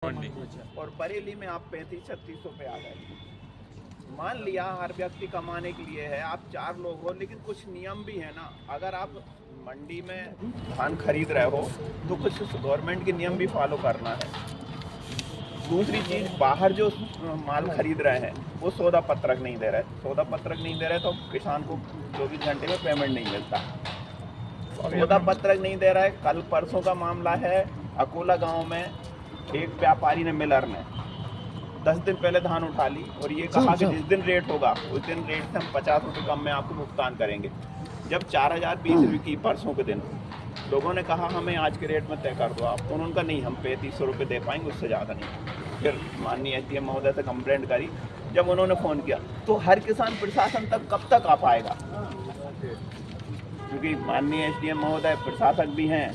और बरेली में आप 35-36 पे आ गए। मान लिया हर व्यक्ति कमाने के लिए है, आप 4 लोग हो, लेकिन कुछ नियम भी है ना। अगर आप मंडी में धान खरीद रहे हो तो कुछ गवर्नमेंट के नियम भी फॉलो करना है। दूसरी चीज़, बाहर जो माल खरीद रहे हैं वो सौदा पत्रक नहीं दे रहे। सौदा पत्रक नहीं दे रहे तो किसान को 24 घंटे में पेमेंट नहीं मिलता। सौदा पत्रक नहीं दे रहा है। कल परसों का मामला है, अकोला गांव में एक व्यापारी ने, मिलर ने 10 दिन पहले धान उठा ली और ये कहा कि जिस दिन रेट होगा उस दिन रेट से हम 50 रुपये कम में आपको भुगतान करेंगे। जब 4020 रुपये की परसों के दिन लोगों ने कहा हमें आज के रेट में तय कर दो आप, तो उन्होंने कहा नहीं, हम 3500 रुपये दे पाएंगे, उससे ज़्यादा नहीं। फिर माननीय एसडीएम महोदय से कंप्लेंट करी। जब उन्होंने फ़ोन किया तो हर किसान प्रशासन तक कब तक आ पाएगा, क्योंकि माननीय एसडीएम महोदय प्रशासक भी हैं।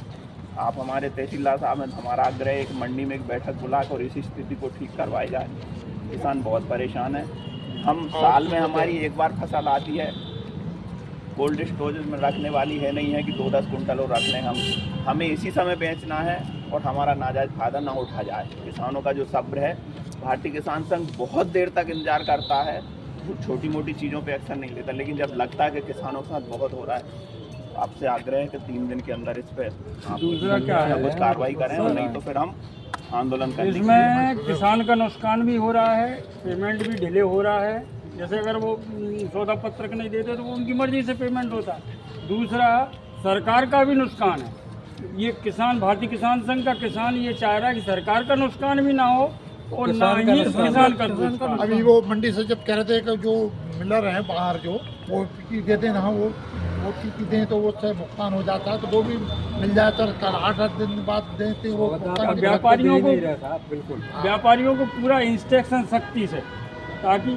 आप हमारे तहसीलदार साहब हैं, हमारा आग्रह है एक मंडी में एक बैठक बुलाकर इस स्थिति को ठीक करवाई जाए। किसान बहुत परेशान है। हम साल में हमारी एक बार फसल आती है, कोल्ड स्टोरेज में रखने वाली है नहीं है कि 2-10 कुंटल और रख लें हम। हमें इसी समय बेचना है और हमारा नाजायज़ फायदा ना उठा जाए। किसानों का जो सब्र है, भारतीय किसान संघ बहुत देर तक इंतजार करता है, छोटी मोटी चीज़ों पे एक्शन नहीं लेता, लेकिन जब लगता है कि किसानों के साथ बहुत हो रहा है, आपसे आग्रह है कि 3 दिन के अंदर इस पे दूसरा क्या है, कुछ कार्रवाई करें, और नहीं तो फिर हम आंदोलन करेंगे। इसमें किसान का नुकसान भी हो रहा है, पेमेंट भी डिले हो रहा है। जैसे अगर वो सौदा पत्रक नहीं देते तो वो उनकी मर्जी से पेमेंट होता है। दूसरा, सरकार का भी नुकसान है। ये किसान, भारतीय किसान संघ का किसान ये चाह रहा है कि सरकार का नुकसान भी ना हो और ना ही किसान का नुकसान। अभी वो मंडी से जब कह रहे थे कि जो मिलर हैं बाहर जो वो देते ना, वो टिकी दें तो वो से भुगतान हो जाता है, तो वो भी मिल जाता है। 8-8 दिन बाद देते वो व्यापारियों को पूरा इंस्ट्रक्शन सख्ती से, ताकि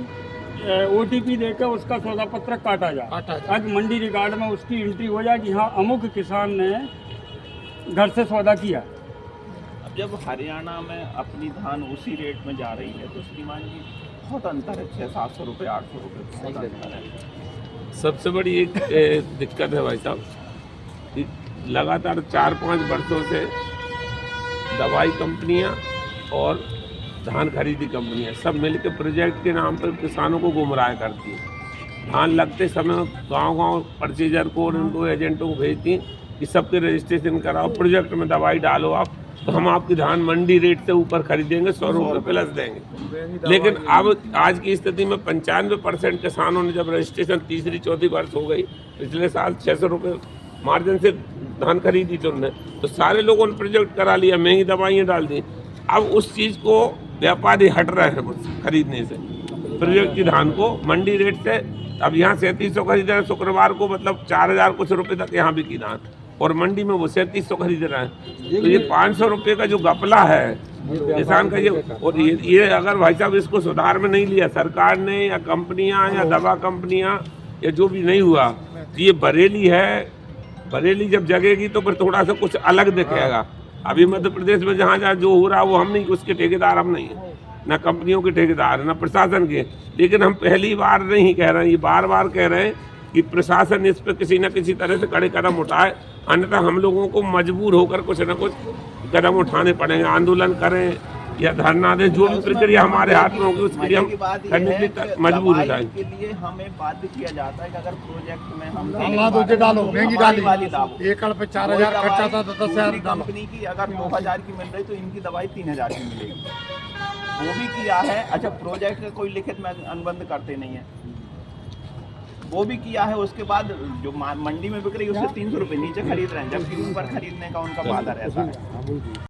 OTP देकर उसका सौदा पत्रक काटा जाए, ताकि मंडी रिकॉर्ड में उसकी एंट्री हो जाए कि हाँ अमुक किसान ने घर से सौदा किया। अब जब हरियाणा में अपनी धान उसी रेट में जा रही है तो श्रीमान जी बहुत अंतर है, 600-700 रुपये, 800 रुपये बहुत अंतर है। सबसे बड़ी एक दिक्कत है भाई साहब, कि लगातार 4-5 वर्षों से दवाई कंपनियां और धान खरीदी कंपनियां सब मिलकर प्रोजेक्ट के नाम पर किसानों को गुमराह करती हैं। धान लगते समय गांव-गांव परचेजर को और उनको एजेंटों को भेजती हैं कि सबके रजिस्ट्रेशन कराओ, प्रोजेक्ट में दवाई डालो आप, तो हम आपकी धान मंडी रेट से ऊपर खरीदेंगे, 100 रुपये प्लस देंगे। लेकिन अब आज की स्थिति में 95% किसानों ने जब रजिस्ट्रेशन 3री-4थी वर्ष हो गई, पिछले साल 600 रुपये मार्जिन से धान खरीदी थी उन्होंने, तो सारे लोगों ने प्रोजेक्ट करा लिया, महंगी दवाइयाँ डाल दी। अब उस चीज़ को व्यापारी हट रहे हैं मुझसे खरीदने से, प्रोजेक्ट की धान को मंडी रेट से। अब यहाँ 3700 खरीद रहे हैं, शुक्रवार को मतलब 4000 कुछ रुपये तक यहाँ बिकी धान, और मंडी में वो 3700 खरीद रहे हैं। तो ये 500 रुपये का जो घपला है किसान का, ये और ये अगर भाई साहब इसको सुधार में नहीं लिया सरकार ने या कंपनियां या दवा कंपनियां या जो भी नहीं हुआ, तो ये बरेली है, बरेली जब जगेगी तो फिर थोड़ा सा कुछ अलग दिखेगा। अभी मध्य प्रदेश में जहाँ जहाँ जो हो रहा है वो हम नहीं, उसके ठेकेदार हम नहीं हैं, ना कंपनियों के ठेकेदार, ना प्रशासन के। लेकिन हम पहली बार नहीं कह रहे हैं, ये बार बार कह रहे हैं कि प्रशासन इस पर किसी न किसी तरह से कड़े कदम उठाए, अन्यथा हम लोगों को मजबूर होकर कुछ न कुछ कदम उठाने पड़ेंगे, आंदोलन करें या धरना दें, जो भी प्रक्रिया हमारे हाथ में होगी उसके लिए हम करने के लिए मजबूर हो जाएंगे। के लिए हमें बाध्य किया जाता है कि अगर प्रोजेक्ट में हम डालो, महंगी डाली, एकड़ पे 4000 खर्चा था तो 10,000 कंपनी की अगर 2000 की मिल रही तो इनकी दवाई 3000 की मिलेगी, वो भी किया है। अच्छा, प्रोजेक्ट का कोई लिखित में अनुबंध करते नहीं है, वो भी किया है। उसके बाद जो मंडी में बिक रही है उससे 300 रुपये नीचे खरीद रहे हैं, जबकि ऊपर खरीदने का उनका वादा रहता है।